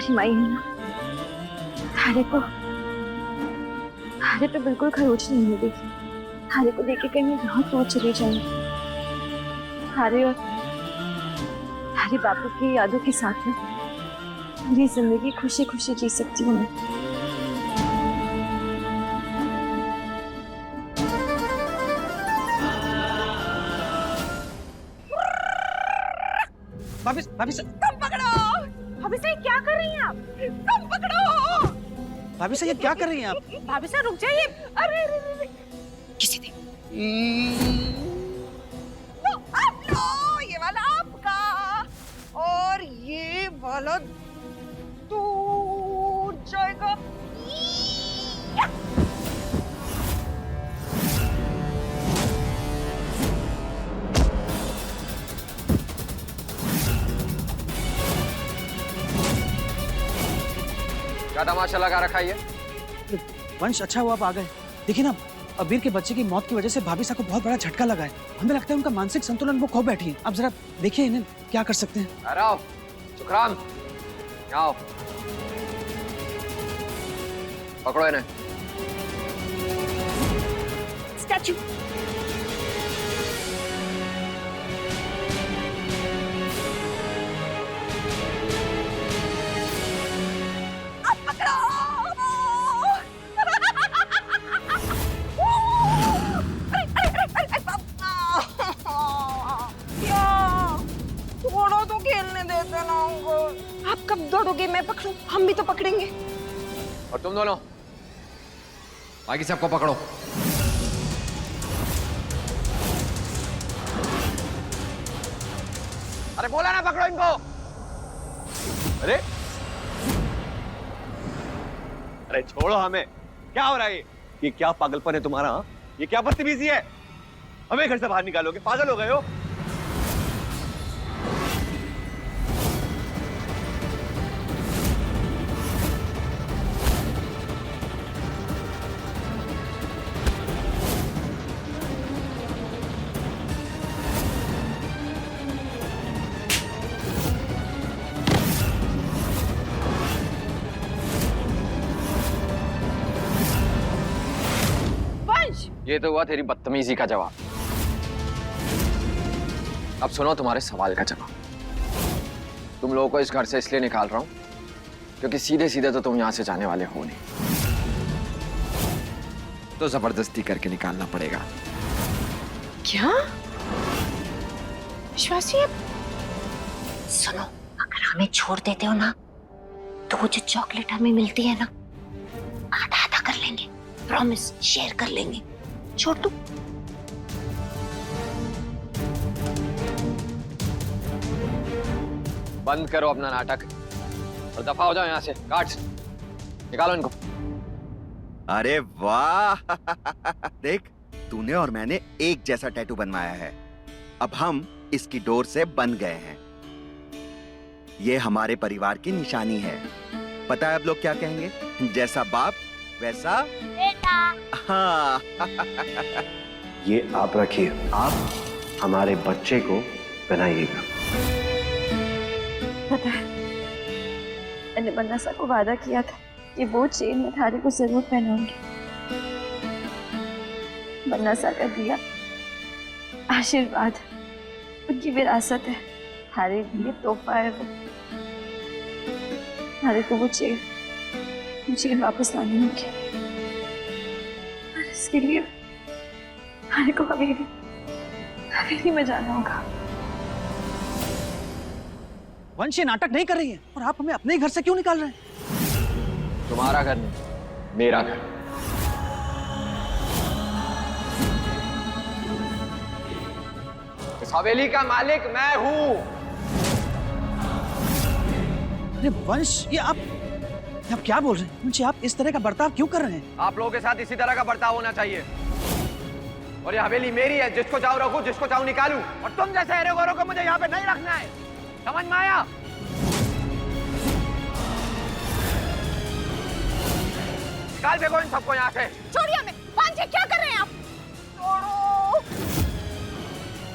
तेरी माई है ना, थारे पे बिल्कुल खरोच नहीं है। देखी थारे को देख के कहीं मैं बहुत दूर चली जाऊंगी। थारे और थारे बापू की यादों के साथ में मेरी जिंदगी खुशी खुशी जी सकती हूँ मैं। भाभी भाभी तुम पकड़ो। भाभी साहब क्या कर रही हैं आप? तुम पकड़ो। भाभी साहब ये क्या कर रही हैं आप? भाभी साहब रुक जाइए। अरे अरे अरे किसी ने तो आप लो, ये वाला आपका और ये वाला दूर जाएगा। क्या तमाशा लगा रखा है? वंश अच्छा हुआ आप आ गए। देखिए ना, अबीर के बच्चे की मौत की वजह से भाभी साहब को बहुत बड़ा झटका लगा है। हमें लगता है उनका मानसिक संतुलन वो खो बैठी है। अब जरा देखिए इन्हें क्या कर सकते हैं। अरे सुखराम, आओ पकड़ो इन्हें। स्टैचू थोड़ा तो खेलने देते ना उनको। आप कब दौड़ोगे? मैं पकड़ूं? हम भी तो पकड़ेंगे। और तुम दोनों बाकी सबको पकड़ो। अरे बोला ना पकड़ो इनको। अरे अरे छोड़ो हमें। क्या हो रहा है ये क्या पागलपन है तुम्हारा? हाँ? ये क्या बदतमीजी है? हमें घर से बाहर निकालोगे? पागल हो गए हो? ये तो हुआ तेरी बदतमीजी का जवाब। अब सुनो तुम्हारे सवाल का जवाब। तुम लोगों को इस घर से इसलिए निकाल रहा हूं क्योंकि सीधे सीधे तो तुम यहां से जाने वाले हो नहीं, तो जबरदस्ती करके निकालना पड़ेगा। क्या विश्वासी? सुनो, अगर हमें छोड़ देते हो ना तो वो जो चॉकलेट हमें मिलती है ना, आधा आधा कर लेंगे। प्रॉमिस, शेयर कर लेंगे। छोड़ दो। बंद करो अपना नाटक और दफा हो जाओ यहां से। गार्ड्स निकालो इनको। अरे वाह देख, तूने और मैंने एक जैसा टैटू बनवाया है। अब हम इसकी डोर से बंध गए हैं। ये हमारे परिवार की निशानी है। पता है अब लोग क्या कहेंगे? जैसा बाप वैसा बेटा। हाँ ये आप रखिए, आप हमारे बच्चे को बनाइएगा। पता है, मैंने बन्ना सा को वादा किया था कि वो चेन मैं थारे को जरूर पहनाऊंगी। बन्ना सा का दिया आशीर्वाद, उनकी विरासत है। थारे लिए तोहफा है वो। थारे को वो चेन वापस लानी होगी। इसके लिए थारे को हवेली में जाना होगा। वंश ये नाटक नहीं कर रही है और आप हमें अपने ही घर से क्यों निकाल रहे हैं? तुम्हारा घर नहीं, मेरा घर। इस हवेली का मालिक मैं हूं। अरे वंश, ये आप क्या बोल रहे हैं? वंश, आप इस तरह का बर्ताव क्यों कर रहे हैं? आप लोगों के साथ इसी तरह का बर्ताव होना चाहिए। और ये हवेली मेरी है, जिसको चाहूं रखूं, जिसको चाहूं निकालूं। और तुम जैसे हेरेगोरों को मुझे यहाँ पे नहीं रखना है। समझ में आया? निकाल फेंको इन सबको यहाँ से। छोड़िए हमें। पांचे, क्या कर रहे हैं आप? छोड़ो।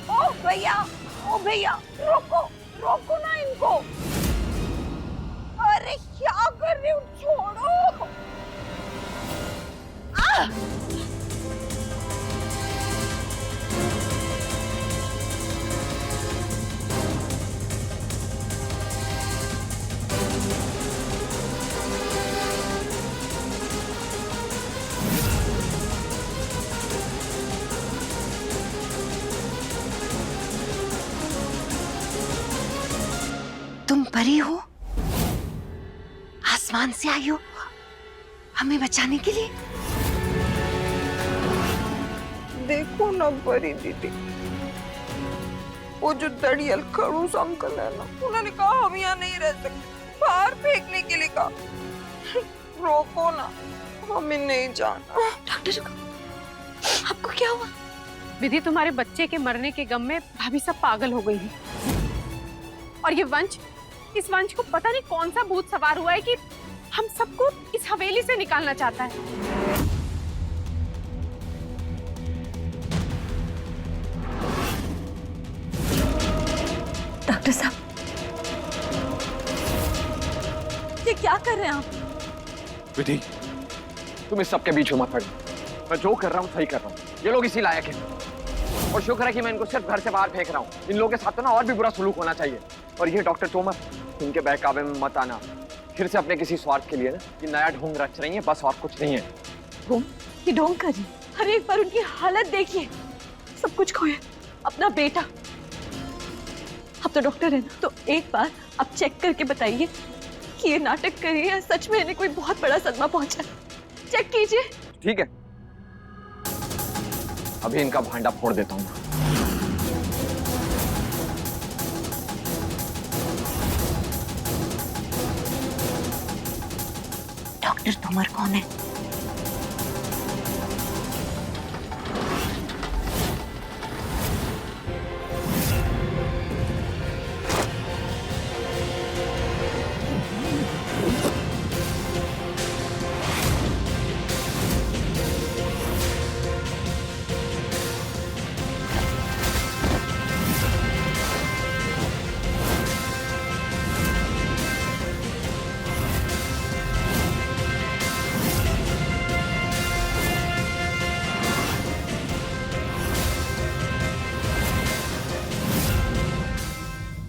ओ भैया, रोको रोको ना इनको। अरे मैं क्या कर रही हूँ? छोड़ो। आह! तुम परी हो, आसमान से आई हो हमें बचाने के लिए। देखो ना परी दीदी, वो जो दड़ियल खड़ूस अंकल है ना, उन्होंने कहा हम यहाँ नहीं रह सकते, बाहर फेंकने के लिए कहा। रोको ना, हमें नहीं जाना। डॉक्टर आपको क्या हुआ? विधि, तुम्हारे बच्चे के मरने के गम में भाभी सब पागल हो गई है। और ये वंश, इस वंश को पता नहीं कौन सा भूत सवार हुआ है कि हम सबको इस हवेली से निकालना चाहता है। डॉक्टर साहब, ये क्या कर रहे हैं आप? विधि, तुम इस सबके बीच में मत पड़ो। मैं जो कर रहा हूँ सही कर रहा हूँ। ये लोग इसी लायक हैं। और शुक्र है कि मैं इनको सिर्फ घर से बाहर फेंक रहा हूँ। इन लोगों के साथ तो ना और भी बुरा सलूक होना चाहिए। और ये डॉक्टर तोमर, इनके बहकावे में मत आना। फिर से अपने किसी स्वार्थ के लिए ना ये नया ढोंग रच रही है, बस और कुछ नहीं है। ढोंग? ये ढोंग कर रही? हर एक बार उनकी हालत देखिए, सब कुछ खोया, अपना बेटा। अब तो डॉक्टर है ना, तो एक बार आप चेक करके बताइए कि ये नाटक कर रही है, सच में इन्हें कोई बहुत बड़ा सदमा पहुंचा है। चेक कीजिए। ठीक है, अभी इनका भांडा फोड़ देता हूँ। डॉक्टर तोमर कौन है?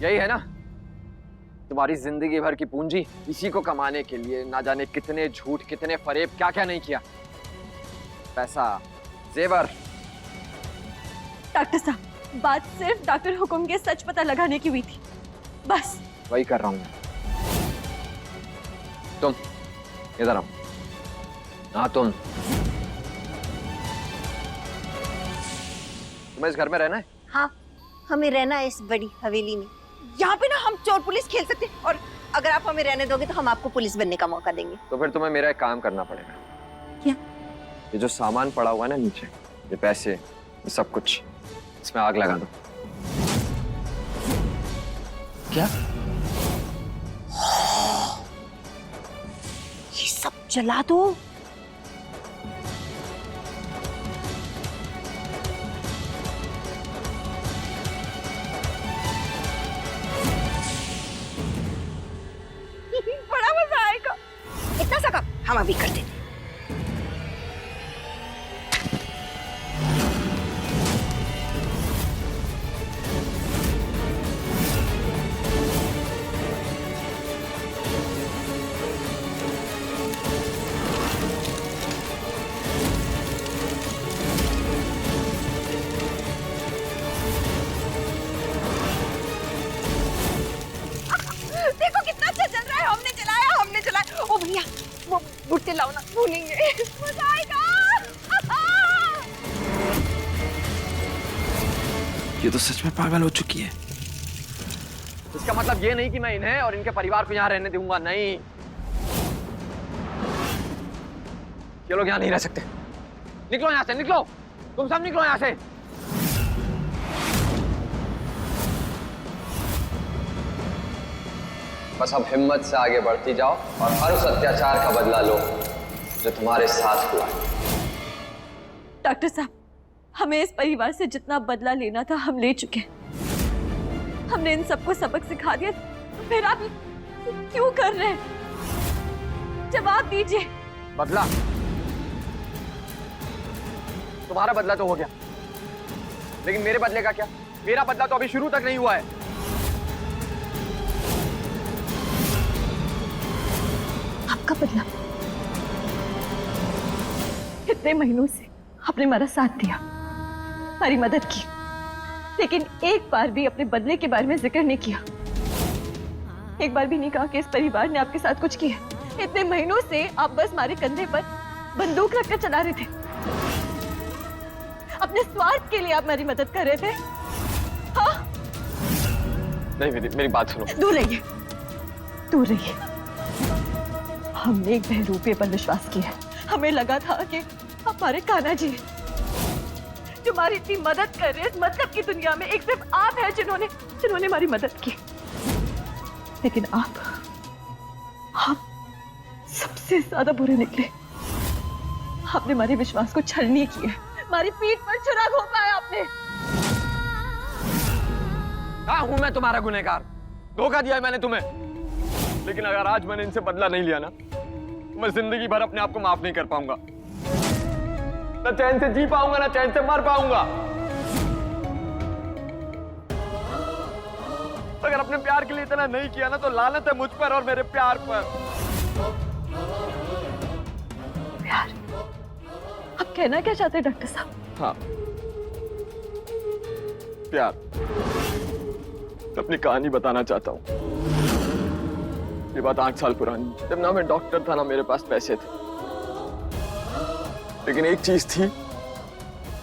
यही है ना तुम्हारी जिंदगी भर की पूंजी? इसी को कमाने के लिए ना जाने कितने झूठ, कितने फरेब, क्या क्या नहीं किया। पैसा, जेवर। डॉक्टर साहब, बात सिर्फ डॉक्टर हुकुम के सच पता लगाने की हुई थी, बस। वही कर रहा हूं मैं। तुम इधर आओ। हाँ, तुम्हें इस घर में रहना है? हाँ, हमें रहना है इस बड़ी हवेली में। यहाँ पे ना हम चोर पुलिस खेल सकते हैं, और अगर आप हमें रहने दोगे तो हम आपको पुलिस बनने का मौका देंगे। तो फिर तुम्हें मेरा एक काम करना पड़ेगा। क्या? ये जो सामान पड़ा हुआ है ना नीचे, ये पैसे, ये सब कुछ, इसमें आग लगा दो। क्या? ये सब जला दो। बड़ा मजा आएगा। इतना सा काम हम अभी कर देते हैं। देखो कितना अच्छा चल रहा है। हमने चलाया। ओ भैया, वो बुट्टे लाओ ना, भूलेंगे। मजा आएगा। ये तो सच में पागल हो चुकी है। इसका मतलब ये नहीं कि मैं इन्हें और इनके परिवार को यहाँ रहने दूंगा, नहीं। ये लोग यहाँ नहीं रह सकते। निकलो यहाँ से, निकलो। तुम सब निकलो यहाँ से। बस अब हिम्मत से आगे बढ़ती जाओ और हर उस अत्याचार का बदला लो जो तुम्हारे साथ हुआ। डॉक्टर साहब, हमें इस परिवार से जितना बदला लेना था हम ले चुके हैं। हमने इन सबको सबक सिखा दिया, तो फिर आप क्यों कर रहे हैं? जवाब दीजिए। बदला? तुम्हारा बदला तो हो गया, लेकिन मेरे बदले का क्या? मेरा बदला तो अभी शुरू तक नहीं हुआ है। आपका बदला? इतने महीनों से आपने हमारा साथ दिया, हमारी मदद की, लेकिन एक बार भी अपने बदले के बारे में जिक्र नहीं किया। एक बार भी नहीं कहा कि इस परिवार ने आपके साथ कुछ किया। इतने महीनों से आप बस हमारे कंधे पर बंदूक रखकर चला रहे थे। अपने स्वार्थ के लिए आप हमारी मदद कर रहे थे। हाँ? नहीं, मेरी बात सुनो। दूर रहिए, दूर रहिए। हमने एक बहरूपे पर विश्वास किया। हमें लगा था कि आप हमारे कान्हा जी हैं, जो हमारी इतनी मदद कर रहे हैं। इस मतलब की दुनिया में एक सिर्फ आप हैं जिन्होंने हमारी मदद की। लेकिन आप सबसे ज्यादा बुरे निकले। आपने हमारे विश्वास को छलनी किया, हमारी पीठ पर छुरा घोंपा है आपने। हाँ, हूं मैं तुम्हारा गुनहगार, धोखा दिया है मैंने तुम्हें। लेकिन अगर आज मैंने इनसे बदला नहीं लिया ना, तो मैं जिंदगी भर अपने आप को माफ नहीं कर पाऊंगा। ना चैन से जी पाऊंगा, ना चैन से मर पाऊंगा। अगर अपने प्यार के लिए इतना नहीं किया ना, तो लानत है मुझ पर और मेरे प्यार पर। प्यार? आप कहना क्या चाहते हैं डॉक्टर साहब? हाँ, प्यार। अपनी कहानी बताना चाहता हूँ। ये बात 8 साल पुरानी है। जब ना मैं डॉक्टर था, ना मेरे पास पैसे थे, लेकिन एक चीज थी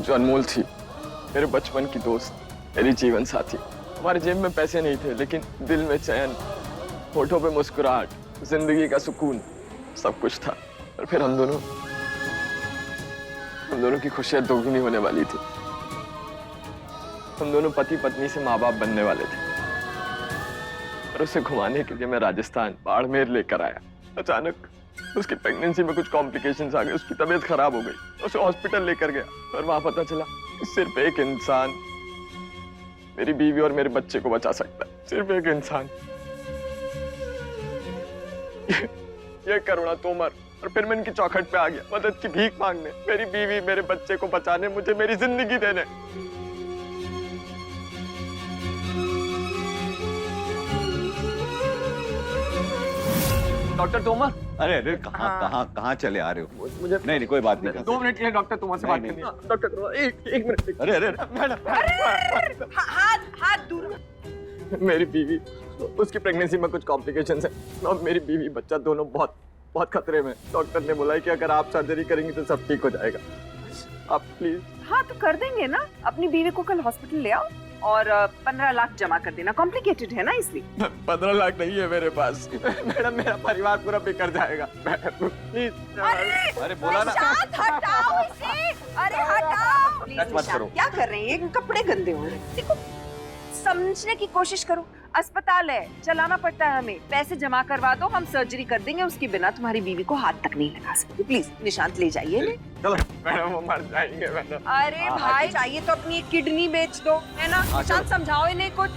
जो अनमोल थी। मेरे बचपन की दोस्त, मेरी जीवन साथी। हमारे जेब में पैसे नहीं थे, लेकिन दिल में चैन, होठों पे मुस्कुराहट, जिंदगी का सुकून, सब कुछ था। और फिर हम दोनों की खुशियां दोगुनी होने वाली थी। हम दोनों पति पत्नी से माँ बाप बनने वाले थे। और उसे घुमाने के लिए मैं राजस्थान, बाड़मेर लेकर आया। अचानक उसकी प्रेगनेंसी में कुछ कॉम्प्लिकेशंस आ गए। उसकी तबीयत खराब हो गई। उसे हॉस्पिटल लेकर गया और वहां पता चला कि सिर्फ एक इंसान मेरी बीवी और मेरे बच्चे को बचा सकता है। सिर्फ एक इंसान, ये करुणा तोमर। और फिर मैं इनकी चौखट पे आ गया, मदद की भीख मांगने, मेरी बीवी, मेरे बच्चे को बचाने, मुझे मेरी जिंदगी देने। डॉक्टर तोमर। अरे अरे, कहाँ चले आ रहे हो? मुझे नहीं, कोई बात नहीं। 2 मिनट के लिए डॉक्टर तोमर से बात करनी है। डॉक्टर तोमर, एक मिनट। अरे अरे, मैडम, हाथ दूर। मेरी बीवी, उसकी प्रेगनेंसी में कुछ कॉम्प्लिकेशंस है और मेरी बीवी बच्चा दोनों बहुत बहुत खतरे में। डॉक्टर ने बोला है कि अगर आप सर्जरी करेंगे तो सब ठीक हो जाएगा। आप प्लीज। हाँ, तो कर देंगे ना। अपनी बीवी को कल हॉस्पिटल ले आओ और 15 लाख जमा कर देना। कॉम्प्लिकेटेड है ना इसलिए। 15 लाख नहीं है मेरे पास। मैडम, मेरा परिवार पूरा बिखर जाएगा। प्लीज। अरे बोला ना। हटाओ इसे। अरे हटाओ। टच मत करो। क्या कर रहे हैं? ये कपड़े गंदे हो रहे हैं। देखो, समझने की कोशिश करो। अस्पताल है, चलाना पड़ता है हमें। पैसे जमा करवा दो, हम सर्जरी कर देंगे। उसके बिना तुम्हारी बीवी को हाथ तक नहीं लगा सकते। प्लीज निशांत ले जाइए। चलो मैडम, वो मर जाएंगे मैडम। अरे भाई, चाहिए तो अपनी एक किडनी बेच दो, है ना? निशांत समझाओ इन्हें कुछ।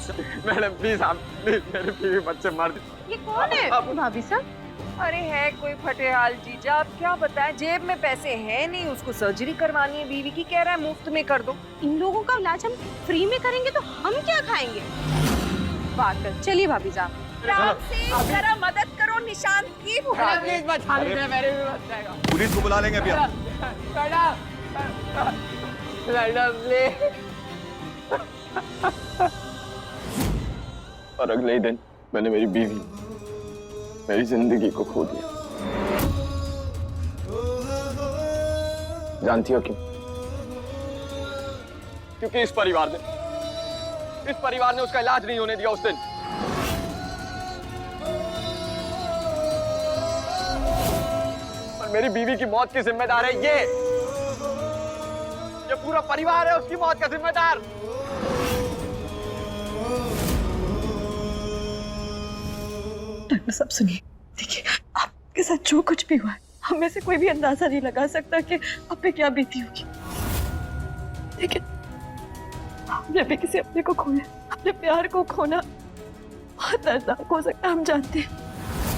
मैडम प्लीज, आप प्लीज, मेरे बीवी बच्चे मर। ये कौन है? भाभी साहब, अरे है कोई फटेहाल जीजा। आप क्या बताएं, जेब में पैसे हैं नहीं, उसको सर्जरी करवानी है बीवी की। कह रहा है मुफ्त में कर दो। इन लोगों का इलाज हम फ्री में करेंगे तो हम क्या खाएंगे? बात कर। चलिए भाभी साहब, राम से जरा मदद करो निशांत की। प्लीज बचा लीजिए, मेरे भी बच जाएगा। पुलिस को बुला लेंगे अभी हम। Madam please. और अगले ही दिन मैंने मेरी बीवी, मेरी जिंदगी को खो दिया। जानती हो क्यों? क्योंकि इस परिवार ने उसका इलाज नहीं होने दिया उस दिन। और मेरी बीवी की मौत की जिम्मेदार है ये पूरा परिवार है उसकी मौत का जिम्मेदार। डॉक्टर साहब सुनिए, देखिए आपके साथ जो कुछ भी हुआ है, हम में से कोई भी अंदाजा नहीं लगा सकता कि आप पे क्या बीती होगी। लेकिन जब भी किसी अपने को खोना, अपने प्यार को खोना बहुत दर्दनाक हो सकता है, हम जानते हैं।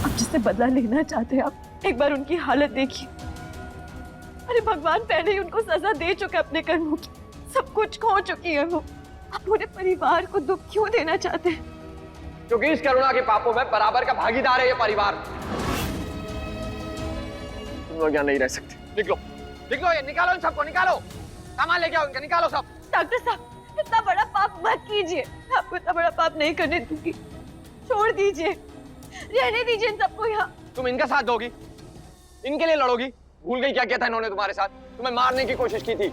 आप जिससे बदला लेना चाहते हैं, आप एक बार उनकी हालत देखिए। अरे भगवान पहले ही उनको सजा दे चुका अपने कर्मों की, सब कुछ खो चुकी है वो। अब पूरे परिवार को दुख क्यों देना चाहते हैं? क्योंकि इस करुणा के पापों में बराबर का भागीदार है ये परिवार। तुम लोग यहाँ नहीं रह सकते, निकलो निकलो, ये निकालो इन सबको, निकालो, सामान लेके आओ इनका, निकालो सब। डॉक्टर साहब इतना बड़ा पाप मत कीजिए, मैं आपको इतना बड़ा पाप नहीं करने दूंगी, छोड़ दीजिए, रहने दीजिए इन सबको यहाँ। तुम इनका साथ दोगी, इनके लिए लड़ोगी? भूल गई क्या किया था इन्होंने तुम्हारे साथ? तुम्हें मारने की कोशिश की थी,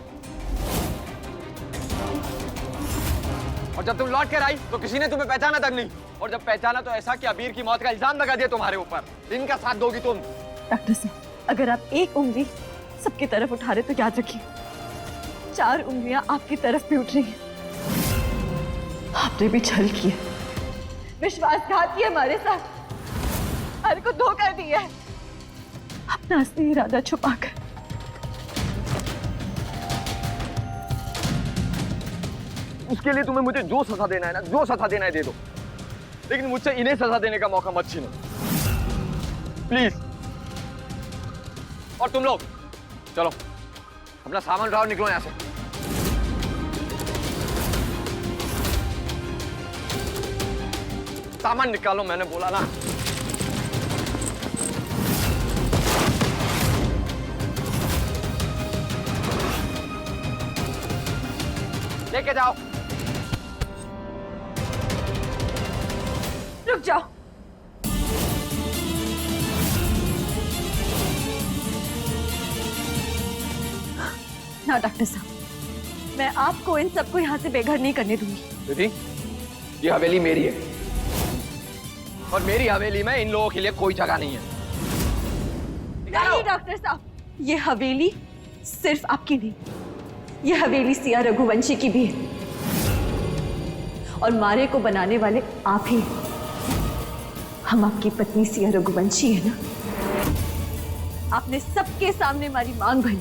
और जब तुम लौट कर आई तो किसी ने तुम्हें पहचाना तक नहीं, और जब पहचाना तो ऐसा कि अबीर की मौत का इल्जाम लगा दिया तुम्हारे ऊपर। इनका साथ दोगी तुम? डॉक्टर साहब अगर आप एक उंगली सबकी तरफ उठा रहे तो याद रखिए 4 उंगलियां आपकी तरफ भी उठ रही हैं। आपने भी छल किया, विश्वासघात किया हमारे साथ, हमारे को धोखा दिया है अपना असली इरादा छुपाकर। उसके लिए तुम्हें मुझे जो सजा देना है ना, जो सजा देना है दे दो, लेकिन मुझसे इन्हें सजा देने का मौका मत छीनो, प्लीज। और तुम लोग चलो अपना सामान उठाओ, निकलो यहां से। सामान निकालो, मैंने बोला ना। लेके जाओ। रुक जाओ, ना डॉक्टर साहब मैं आपको इन सबको यहाँ से बेघर नहीं करने दूंगी। दीदी ये हवेली मेरी है, और मेरी हवेली में इन लोगों के लिए कोई जगह नहीं है। नहीं डॉक्टर साहब, ये हवेली सिर्फ आपकी नहीं, ये हवेली सिया रघुवंशी की भी है, और मारे को बनाने वाले आप ही हैं। हम आपकी पत्नी सिया रघुवंशी है ना, आपने सबके सामने हमारी मांग भरी,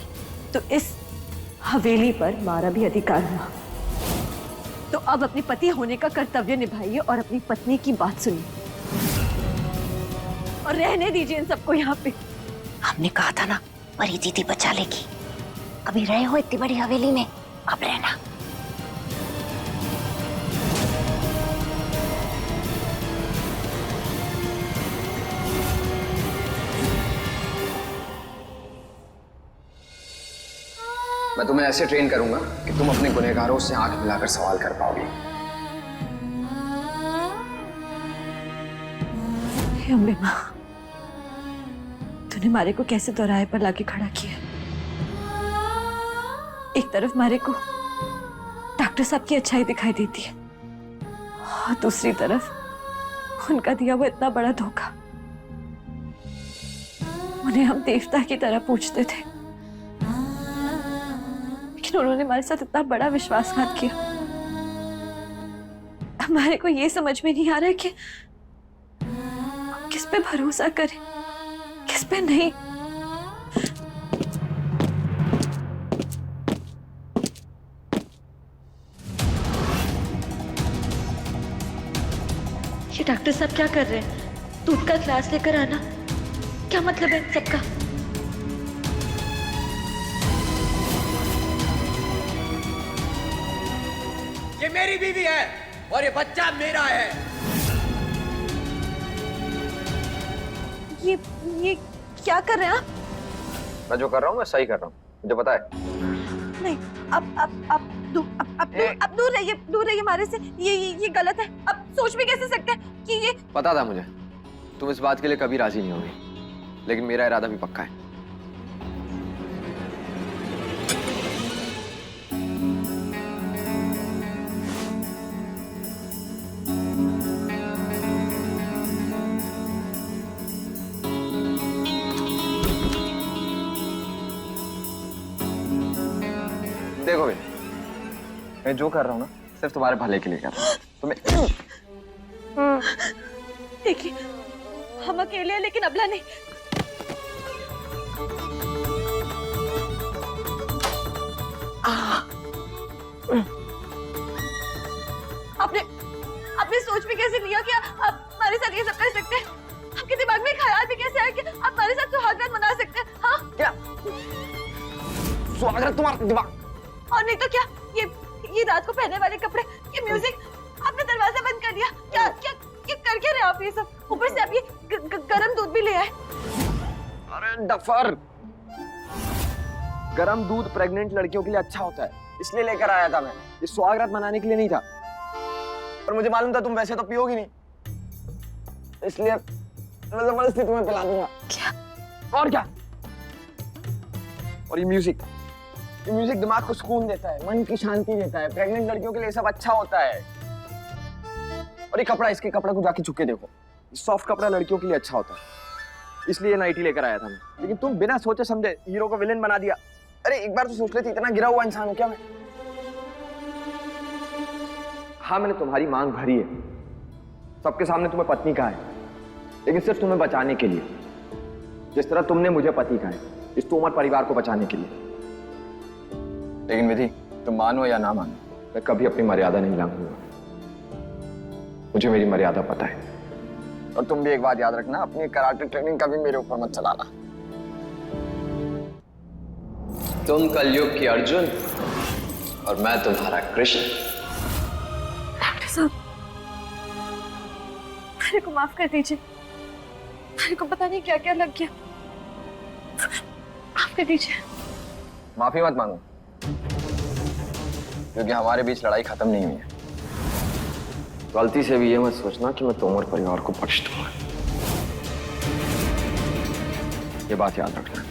तो इस हवेली पर हमारा भी अधिकार हुआ। तो अब अपने पति होने का कर्तव्य निभाइए और अपनी पत्नी की बात सुनिए, और रहने दीजिए इन सबको यहाँ पे। हमने कहा था ना परी दीदी बचा लेगी। कभी रहे हो इतनी बड़ी हवेली में, अब रहना। मैं तुम्हें ऐसे ट्रेन करूंगा कि तुम अपने गुनहगारों से आंख मिलाकर सवाल कर पाओगे। हे अम्बे माँ, तूने मारे को कैसे दोराहे पर लाके खड़ा किया? एक तरफ मारे को डॉक्टर साहब की अच्छाई दिखाई देती है, और दूसरी तरफ उनका दिया हुआ इतना बड़ा धोखा। उन्हें हम देवता की तरह पूछते थे, लेकिन उन्होंने हमारे साथ इतना बड़ा विश्वासघात किया। हमारे को ये समझ में नहीं आ रहा है कि किस पे भरोसा करें, किस पे नहीं। ये डॉक्टर साहब क्या कर रहे हैं? दूध का ग्लास लेकर आना, क्या मतलब है इन सबका? ये मेरी बीवी है और ये बच्चा मेरा है। ये क्या कर रहे हैं आप? मैं जो कर रहा हूँ मैं सही कर रहा हूँ, मुझे पता है। नहीं, अब दूर रहिए हमारे से। ये गलत है। अब सोच भी कैसे सकते हैं कि ये। पता था मुझे तुम इस बात के लिए कभी राजी नहीं होगी, लेकिन मेरा इरादा भी पक्का है। देखो भाई, मैं जो कर रहा हूँ ना सिर्फ तुम्हारे भले के लिए कर रहा हूँ। तुम्हें देखिए हम अकेले हैं, लेकिन अबला नहीं। आपने सोच भी कैसे लिया कि आप हमारे साथ ये सब कर सकते हैं? आपके दिमाग में ख्याल भी कैसे आया कि आप हमारे साथ सुहाग स्वागत तुम्हारा दिमाग। और नहीं तो क्या, ये रात को पहनने वाले कपड़े, ये म्यूजिक, आपने दरवाजा बंद कर दिया। क्या क्या क्या कर क्या रहे आप ये सब? ऊपर से आप ये गरम दूध भी ले आए। अरे डफर, गरम दूध प्रेग्नेंट लड़कियों के लिए अच्छा होता है, इसलिए लेकर आया था मैं। ये स्वागत मनाने के लिए नहीं था, पर मुझे मालूम था तुम वैसे तो पियोगी नहीं, इसलिए मैं जबरदस्ती तुम्हें पिला दूंगा। क्या? और क्या? और ये म्यूजिक दिमाग को सुकून देता है, मन की शांति देता है। प्रेग्नेंट लड़कियों के लिए सब अच्छा होता है। और ये कपड़ा, इसके कपड़े को जाके छू के देखो, सॉफ्ट कपड़ा लड़कियों के लिए अच्छा होता है, इसलिए नाइटी लेकर आया था मैं। लेकिन तुम बिना सोचे समझे हीरो को विलेन बना दिया। अरे एक बार तो सोच लेती, इतना गिरा हुआ इंसान हूं क्या मैं? हाँ, मैंने तुम्हारी मांग भरी है, सबके सामने तुम्हें पत्नी कहा है, लेकिन सिर्फ तुम्हें बचाने के लिए, जिस तरह तुमने मुझे पति कहा है, इस तोमर परिवार को बचाने के लिए। लेकिन विधि, तुम मानो या ना मानो, मैं कभी अपनी मर्यादा नहीं लांघूंगा। मुझे मेरी मर्यादा पता है। और तुम भी एक बात याद रखना, अपनी कराटे ट्रेनिंग कभी मेरे ऊपर मत चलाना। तुम कलयुग की अर्जुन और मैं तुम्हारा कृष्ण। डॉक्टर साहब, मेरे को माफ कर दीजिए, मेरे को पता नहीं क्या क्या लग गया, माफ कर दीजिए। माफी मत मांगो, क्योंकि हमारे बीच लड़ाई खत्म नहीं हुई है। गलती से भी ये मत सोचना कि मैं तोमर परिवार को बख्श दूंगा, ये बात याद रखना।